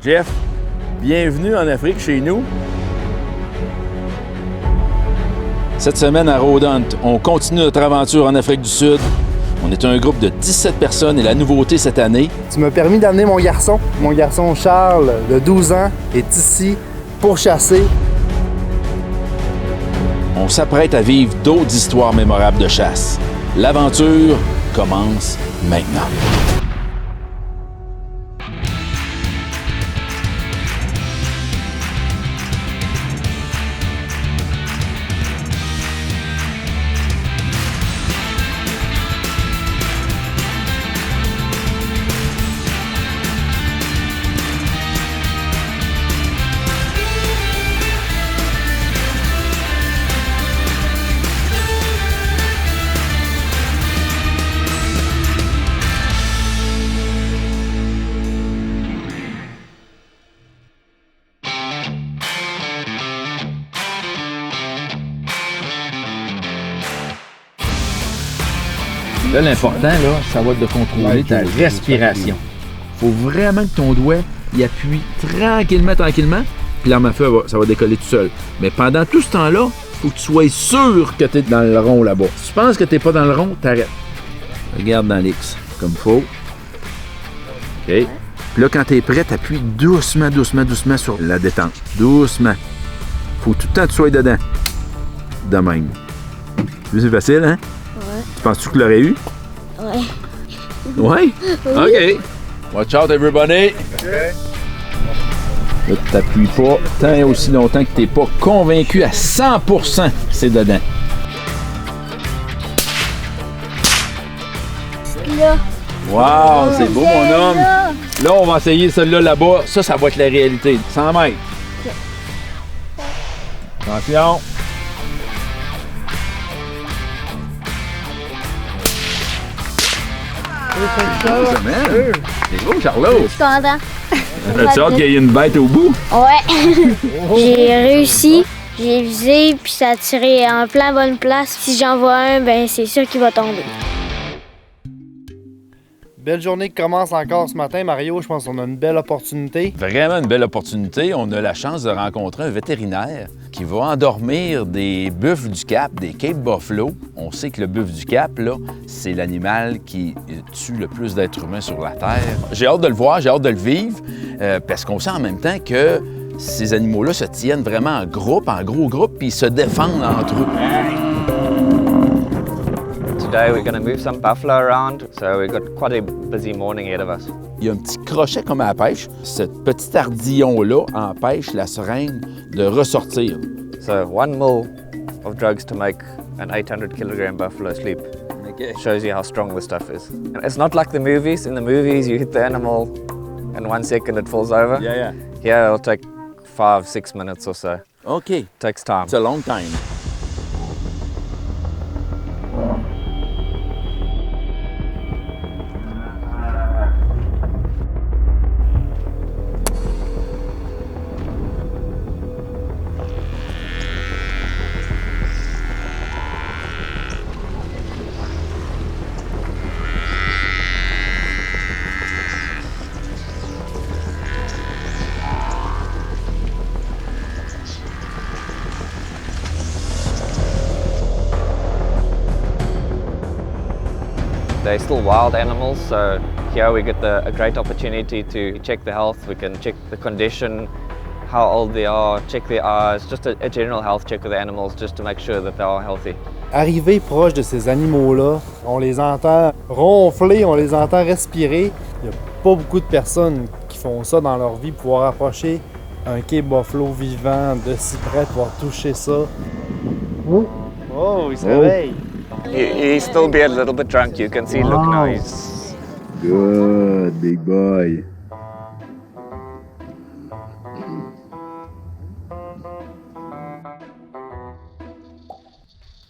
Jeff, bienvenue en Afrique chez nous. Cette semaine à Rodant, on continue notre aventure en Afrique du Sud. On est un groupe de 17 personnes et la nouveauté cette année... Tu m'as permis d'amener mon garçon. Mon garçon Charles, de 12 ans, est ici pour chasser. On s'apprête à vivre d'autres histoires mémorables de chasse. L'aventure commence maintenant. Là, l'important, là, ça va être de contrôler ta respiration. Faut vraiment que ton doigt il appuie tranquillement, puis l'arme à feu, ça va décoller tout seul. Mais pendant tout ce temps-là, faut que tu sois sûr que tu es dans le rond là-bas. Si tu penses que tu n'es pas dans le rond, t'arrêtes. Regarde dans l'X, comme il faut. OK. Puis là, quand tu es prêt, t'appuies doucement sur la détente. Doucement. Faut tout le temps que tu sois dedans. De même. C'est facile, hein? Ouais. Tu penses-tu que tu l'aurais eu? Ouais. Ouais? OK. Watch out, everybody! OK. Là, tu t'appuies pas tant et aussi longtemps que tu n'es pas convaincu à 100% que c'est dedans. Là. Wow, c'est beau, mon homme! Là, on va essayer celle-là là-bas. Ça va être la réalité. 100 mètres. Attention! C'est beau, Charlot! Je suis content. As-tu hâte qu'il y ait une bête au bout? Ouais. J'ai réussi. J'ai visé, puis ça a tiré en plein bonne place. Si j'en vois un, ben c'est sûr qu'il va tomber. Belle journée qui commence encore ce matin, Mario. Je pense qu'on a une belle opportunité. Vraiment une belle opportunité. On a la chance de rencontrer un vétérinaire qui va endormir des buffles du Cap, des Cape Buffalo. On sait que le buffle du Cap, là, c'est l'animal qui tue le plus d'êtres humains sur la Terre. J'ai hâte de le voir, j'ai hâte de le vivre, parce qu'on sait en même temps que ces animaux-là se tiennent vraiment en groupe, en gros groupe, puis ils se défendent entre eux. Today we're going to move some buffalo around, so we've got quite a busy morning ahead of us. Il y a un petit crochet comme à la pêche. Ce petit ardillon-là empêche la seringue de ressortir. So 1 mil of drugs to make an 800 kilogram buffalo sleep. Okay. Shows you how strong this stuff is. And it's not like the movies. In the movies, you hit the animal, and 1 second it falls over. Yeah. Here it'll take 5-6 minutes or so. OK. Takes time. It's a long time. They're still wild animals, so here we get a great opportunity to check the health. We can check the condition, how old they are, check their eyes, just a general health check of the animals just to make sure that they are healthy. Arriver proche de ces animaux-là, on les entend ronfler, on les entend respirer. Il n'y a pas beaucoup de personnes qui font ça dans leur vie, pouvoir approcher un Cape Buffalo vivant de si près, pouvoir toucher ça. Oh, il se réveille! He's still be a little bit drunk. You can see, look now, he's... Good, big boy.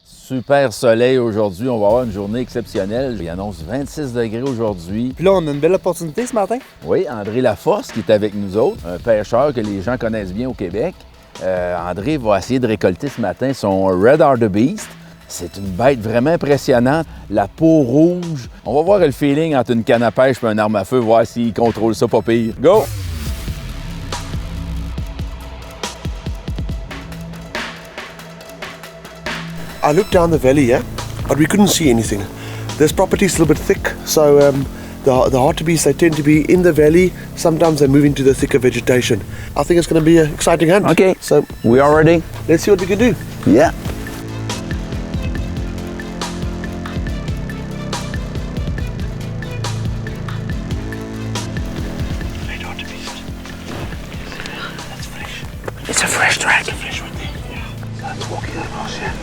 Super soleil aujourd'hui. On va avoir une journée exceptionnelle. Il annonce 26 degrés aujourd'hui. Puis là, on a une belle opportunité ce matin. Oui, André Lafosse qui est avec nous autres, un pêcheur que les gens connaissent bien au Québec. André va essayer de récolter ce matin son Red Hartebeest. C'est une bête vraiment impressionnante. La peau rouge. On va voir le feeling entre une canne à pêche et un arme à feu, voir s'il contrôle ça pas pire. Go! I looked down the valley, yeah, but we couldn't see anything. This property is a little bit thick, so the hartebeests, they tend to be in the valley. Sometimes they move into the thicker vegetation. I think it's going to be an exciting hunt. Okay, So we are ready? let's see what we can do. Yeah. It's a fresh track. It's a fresh one there. Yeah. So let's walk it across here.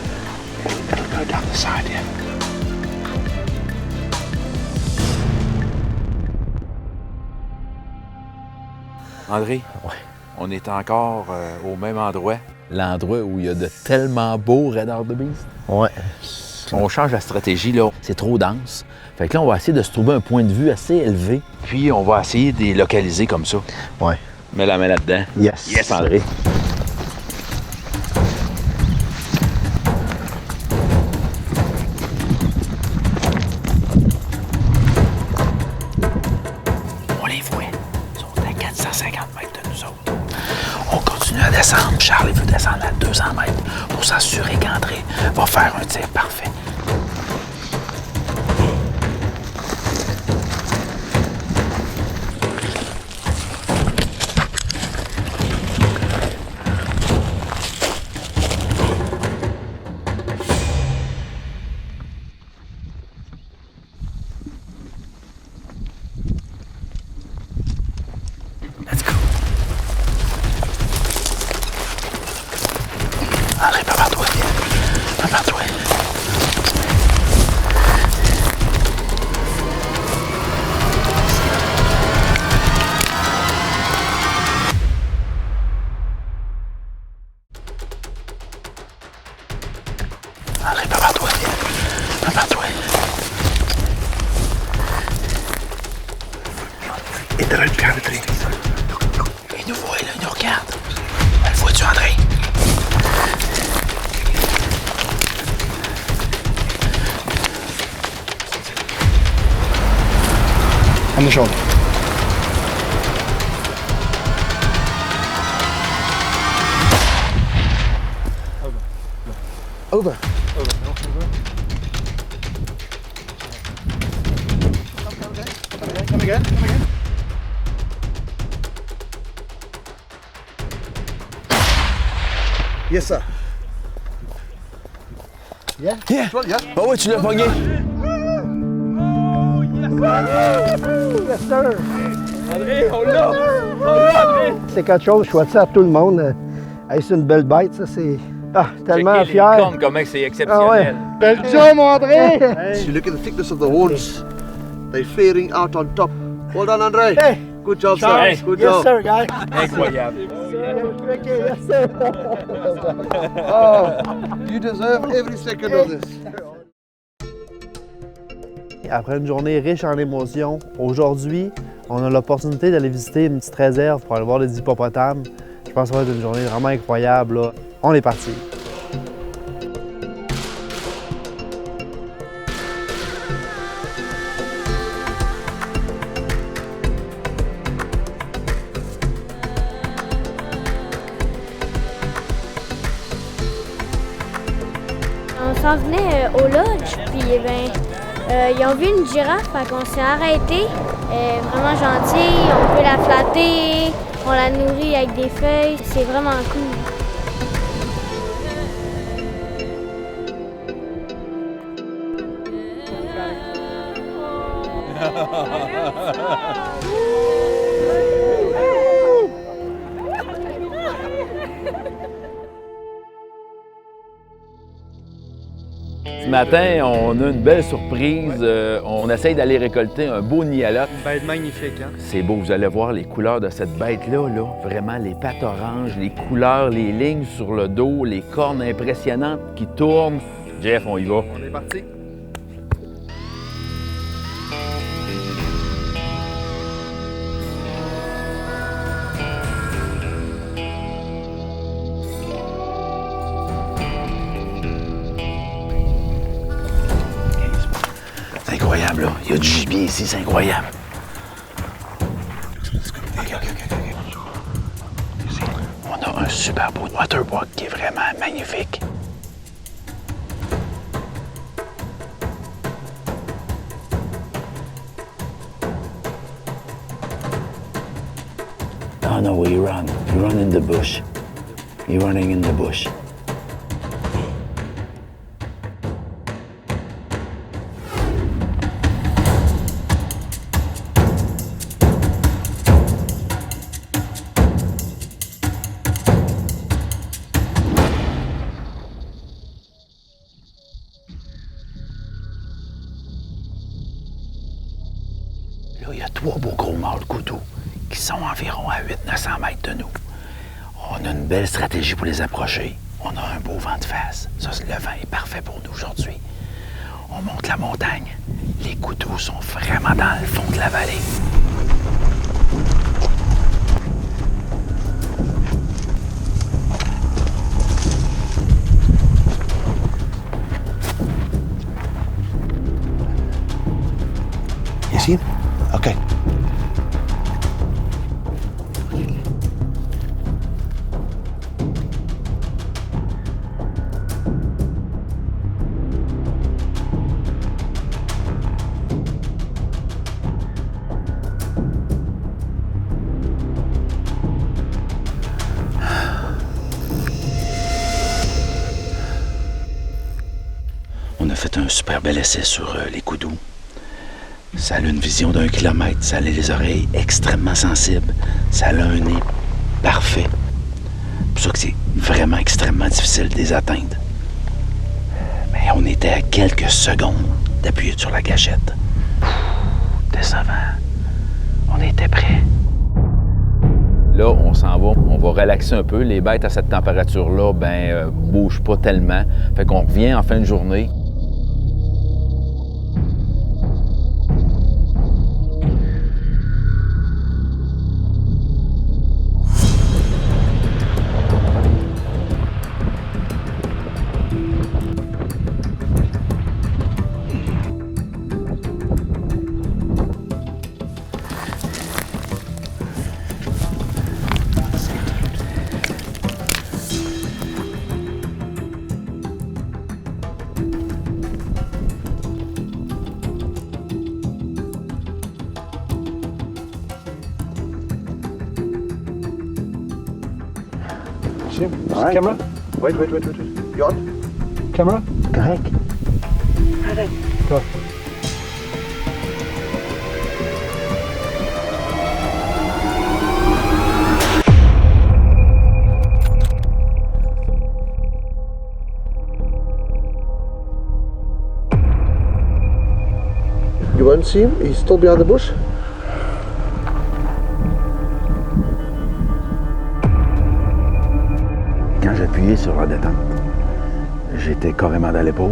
It'll go down the side here. André, on est encore au même endroit. L'endroit où il y a de tellement beaux Red Hartebeest. Ouais. On change la stratégie, là. C'est trop dense. Fait que là, on va essayer de se trouver un point de vue assez élevé. Puis, on va essayer de les localiser comme ça. Ouais. Mets la main là-dedans. Yes. Yes, André. On les voit. Ils sont à 450 mètres de nous autres. On continue à descendre. Charles veut descendre à 200 mètres pour s'assurer qu'André va faire un tir parfait. Let's go. André, prépare-toi. Prépare-toi. André, prépare-toi. Prépare-toi. Il est dans le pied, André. Il nous voit, là, il nous regarde. Le vois-tu, André? On the shoulder. Over. Come again. Yes, sir. Yeah. Well, yeah. Ah ouais, tu l'as pogné. Yes, sir. André, on l'a! André! C'est quelque chose, je souhaite ça à tout le monde. Hey, c'est une belle bête, ça, c'est... Ah, tellement Checker fier. les cornes, comment c'est exceptionnel. Ah ouais. Belle job, André! You look at the thickness of the horns. They're flaring out on top. Well done, Andre. Hey. Good job, sir. Hey. Good Yes, job. sir, guys. Incroyable. Yes, sir. Oh, you deserve every second of this. Après une journée riche en émotions, aujourd'hui, on a l'opportunité d'aller visiter une petite réserve pour aller voir les hippopotames. Je pense que ça va être une journée vraiment incroyable, là. On est parti. On s'en venait au lodge, puis ils ont vu une girafe, fait qu'on s'est arrêté. Vraiment gentille, on peut la flatter, on la nourrit avec des feuilles, c'est vraiment cool. Ce matin, on a une belle surprise. On essaye d'aller récolter un beau nialote. Une bête magnifique, hein? C'est beau, vous allez voir les couleurs de cette bête-là. Là. Vraiment, les pattes oranges, les couleurs, les lignes sur le dos, les cornes impressionnantes qui tournent. Jeff, on y va. On est parti. C'est incroyable, là. Il y a du gibier ici, c'est incroyable. On a un super beau waterbuck qui est vraiment magnifique. no, he run. He run in the bush. He running in the bush. Là, il y a 3 beaux gros mâles coudous qui sont environ à 800-900 mètres de nous. On a une belle stratégie pour les approcher. On a un beau vent de face. Ça, le vent est parfait pour nous aujourd'hui. On monte la montagne. Les coudous sont vraiment dans le fond de la vallée. You see him? Okay. On a fait un super bel essai sur les coudous. Ça a une vision d'1 kilomètre, ça a les oreilles extrêmement sensibles, ça a un nez parfait. C'est pour ça que c'est vraiment extrêmement difficile de les atteindre. Mais on était à quelques secondes d'appuyer sur la gâchette. Décevant. On était prêts. Là, on s'en va, on va relaxer un peu. Les bêtes à cette température-là, bougent pas tellement. Fait qu'on revient en fin de journée. All right. Camera? Wait. You on? Camera? Correct. Go. You won't see him? He's still behind the bush? Quand j'appuyais sur la détente, j'étais carrément dans l'épaule.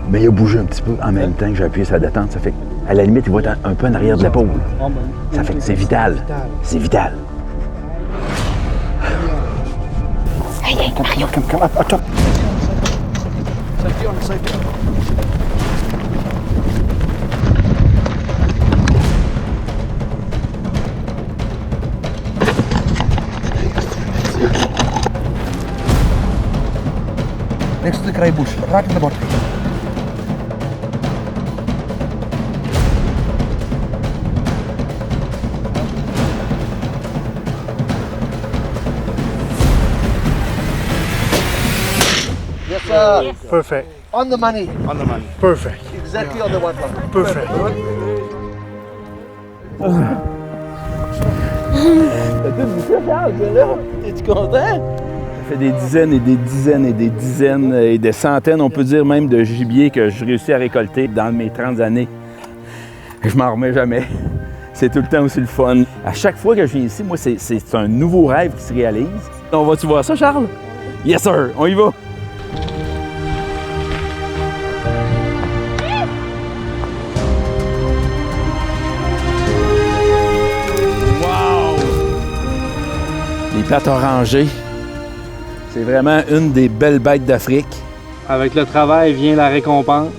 Mais il a bougé un petit peu en même temps que j'ai appuyé sur la détente. Ça fait qu'à la limite, il va être un peu en arrière de l'épaule. Ça fait que c'est vital. C'est vital. Hey, Mario, come up, up top. Safety on, safety on. Next to the grey bush, right in the bottom. Yes, sir. Yes. Perfect. On the money. On the money. Perfect. Exactly on the white line. Perfect. Es-tu content? Ça fait des dizaines et des dizaines et des dizaines et des centaines, on peut dire même, de gibier que je réussis à récolter dans mes 30 années. Je m'en remets jamais. C'est tout le temps aussi le fun. À chaque fois que je viens ici, moi, c'est un nouveau rêve qui se réalise. On va-tu voir ça, Charles? Yes, sir! On y va! Les plates orangées, c'est vraiment une des belles bêtes d'Afrique. Avec le travail vient la récompense.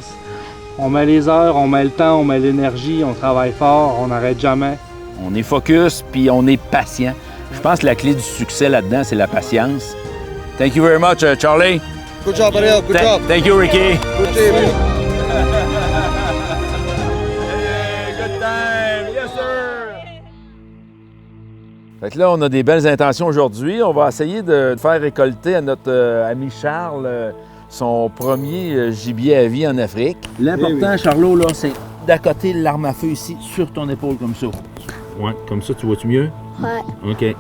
On met les heures, on met le temps, on met l'énergie, on travaille fort, on n'arrête jamais. On est focus, puis on est patient. Je pense que la clé du succès là-dedans, c'est la patience. Thank you very much, Charlie. Good job, Ariel. Good job. Thank you, Ricky. Good team. Good time. Yes, sir. Fait que là, on a des belles intentions aujourd'hui. On va essayer de faire récolter à notre ami Charles son premier gibier à vie en Afrique. L'important, Charlot, là, c'est d'accoter l'arme à feu ici sur ton épaule comme ça. Ouais, comme ça, tu vois-tu mieux? Ouais. OK.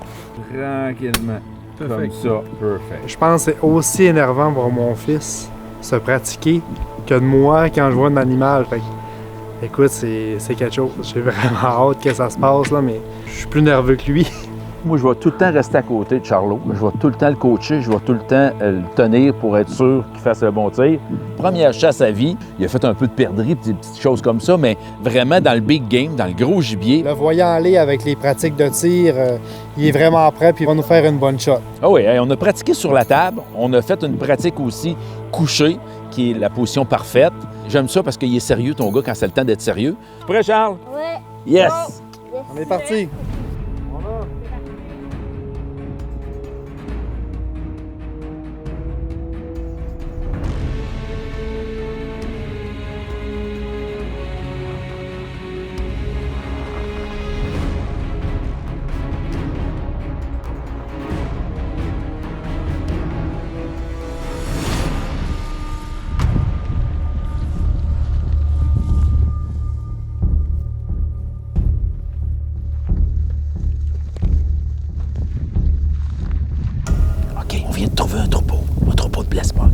Tranquillement. Comme ça. Perfect. Je pense que c'est aussi énervant pour mon fils se pratiquer que de moi quand je vois un animal. Fait que, écoute, c'est quelque chose. J'ai vraiment hâte que ça se passe, là, mais je suis plus nerveux que lui. Moi, je vais tout le temps rester à côté de Charlot. Je vais tout le temps le coacher, je vais tout le temps le tenir pour être sûr qu'il fasse le bon tir. Première chasse à vie, il a fait un peu de perdrix, des petites choses comme ça, mais vraiment dans le big game, dans le gros gibier. Le voyant aller avec les pratiques de tir, il est vraiment prêt puis il va nous faire une bonne shot. Ah oui, on a pratiqué sur la table. On a fait une pratique aussi couchée, qui est la position parfaite. J'aime ça parce qu'il est sérieux, ton gars, quand c'est le temps d'être sérieux. Prêt, Charles? Ouais. Yes! On est parti. On vient de trouver un troupeau de blessbock.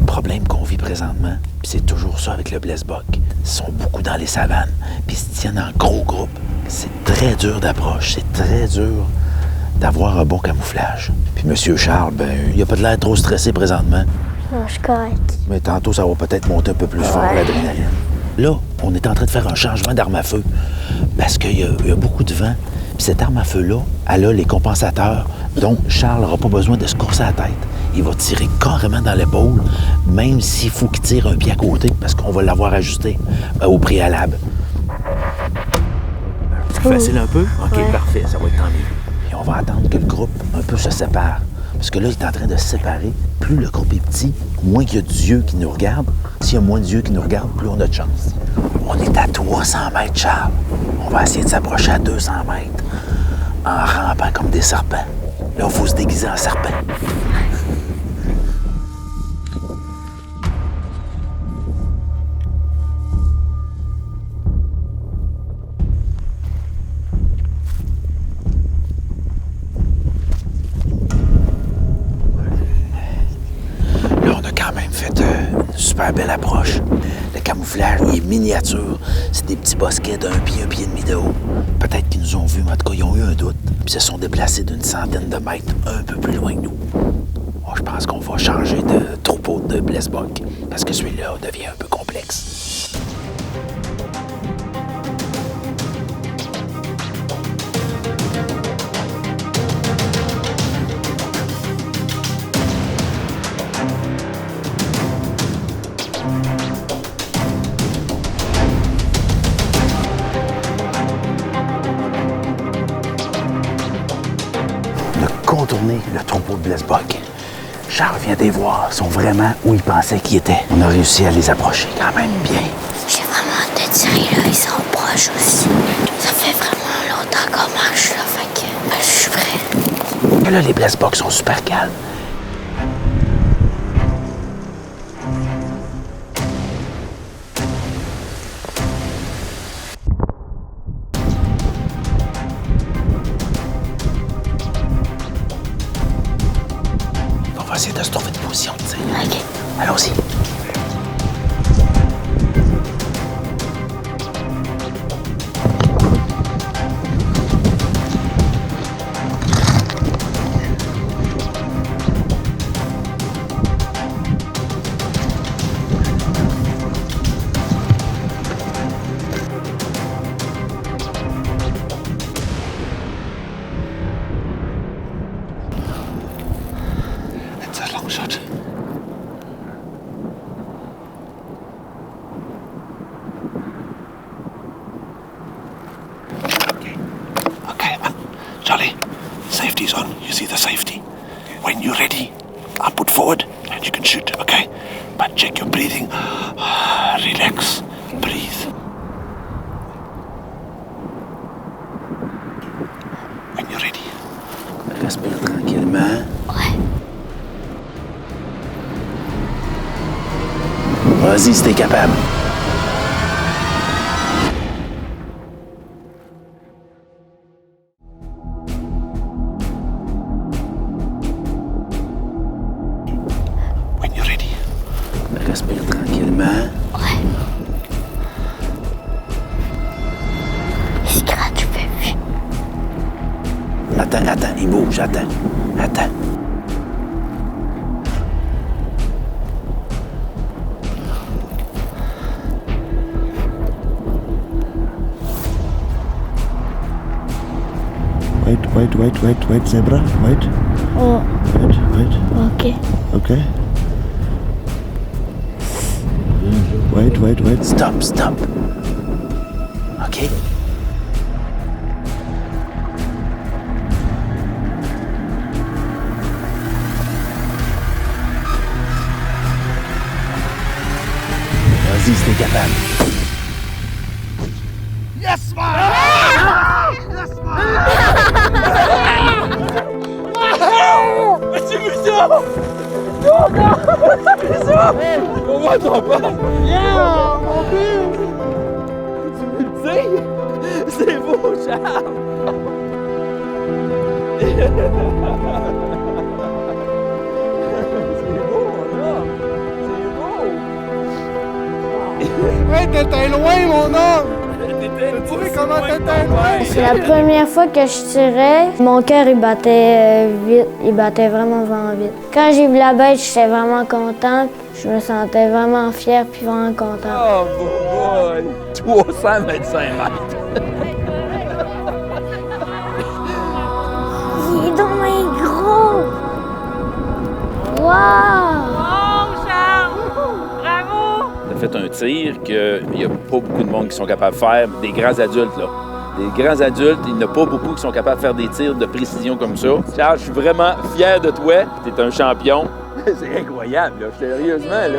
Le problème qu'on vit présentement, puis c'est toujours ça avec le blessbock, ils sont beaucoup dans les savanes, puis ils se tiennent en gros groupe. C'est très dur d'approche, c'est très dur d'avoir un bon camouflage. Puis M. Charles, il a pas de l'air trop stressé présentement. Non, je suis correct. Mais tantôt, ça va peut-être monter un peu plus fort, l'adrénaline. Là, on est en train de faire un changement d'arme à feu parce qu'il y a beaucoup de vent. Puis cette arme à feu-là, elle a les compensateurs. Donc, Charles n'aura pas besoin de se courser la tête. Il va tirer carrément dans l'épaule, même s'il faut qu'il tire un pied à côté, parce qu'on va l'avoir ajusté au préalable. Plus facile un peu? OK, parfait, ça va être tant mieux. Et on va attendre que le groupe un peu se sépare. Parce que là, il est en train de se séparer. Plus le groupe est petit, moins il y a d'yeux qui nous regardent. S'il y a moins d'yeux qui nous regardent, plus on a de chance. On est à 300 mètres, Charles. On va essayer de s'approcher à 200 mètres en rampant comme des serpents. Là, il faut se déguiser en serpent. Là, on a quand même fait une super belle approche. Le camouflage, il est miniature. C'est des petits bosquets d'un pied et demi de haut. Peut-être qu'ils nous ont vus, mais en tout cas, ils ont eu un doute. Puis se sont déplacés d'une centaine de mètres un peu plus loin que nous. Moi, je pense qu'on va changer de troupeau de blessbock parce que celui-là devient un peu complexe. Contourner le troupeau de blessbock. Charles vient de les voir. Ils sont vraiment où il pensait qu'ils étaient. On a réussi à les approcher quand même bien. J'ai vraiment hâte de tirer, là. Ils sont proches aussi. Ça fait vraiment longtemps qu'on marche, là. Fait que je suis prêt. Mais là, les blessbock sont super calmes. On va essayer de se trouver une position, tu sais. OK. Allons-y. It's a long shot. Okay, Charlie, safety's on. You see the safety. When you're ready, I'll put forward and you can shoot, okay? But check your breathing. Relax. Breathe. When you're ready. Respire tranquillement. Vas-y si t'es capable. When you're ready. Respire tranquillement. Scratch, baby. Attends, il bouge, attends. Wait, zebra. Wait. Oh, Wait. ok. Okay. Wait. Stop. OK. Vas-y si t'es capable. C'est beau, Charles! Hey, t'étais loin, mon homme! Tu vois comment t'étais loin? C'est la première fois que je tirais. Mon cœur, il battait vite. Il battait vraiment vite. Quand j'ai vu la bête, j'étais vraiment contente. Je me sentais vraiment fière puis vraiment contente. Oh, boy! 325 mètres! Il est donc bien gros! Wow! T'as fait un tir qu'il n'y a pas beaucoup de monde qui sont capables de faire, des grands adultes, là. Des grands adultes, il n'y en a pas beaucoup qui sont capables de faire des tirs de précision comme ça. Charles, je suis vraiment fier de toi. T'es un champion. C'est incroyable, là. Sérieusement, là.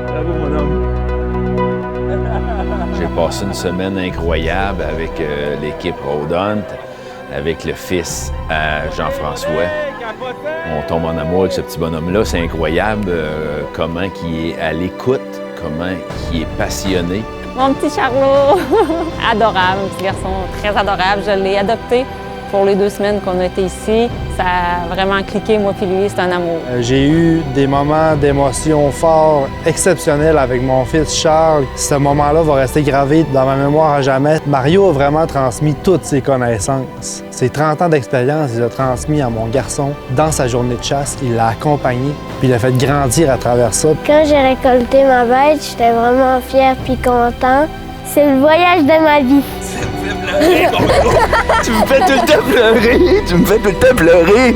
Bravo, mon homme. J'ai passé une semaine incroyable avec l'équipe Road Hunt, avec le fils à Jean-François. On tombe en amour avec ce petit bonhomme-là. C'est incroyable comment il est à l'écoute, comment il est passionné. Mon petit Charlot, adorable, un petit garçon très adorable. Je l'ai adopté pour les 2 semaines qu'on a été ici. Ça a vraiment cliqué, moi puis lui, c'est un amour. J'ai eu des moments d'émotion forts, exceptionnels avec mon fils Charles. Ce moment-là va rester gravé dans ma mémoire à jamais. Mario a vraiment transmis toutes ses connaissances. Ses 30 ans d'expérience, il a transmis à mon garçon dans sa journée de chasse. Il l'a accompagné, puis il l'a fait grandir à travers ça. Quand j'ai récolté ma bête, j'étais vraiment fière puis contente. C'est le voyage de ma vie. Tu me fais tout le temps pleurer!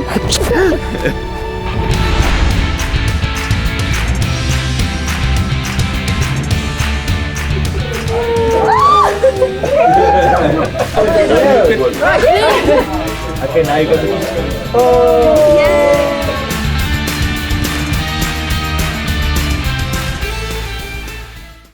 Okay, now you go.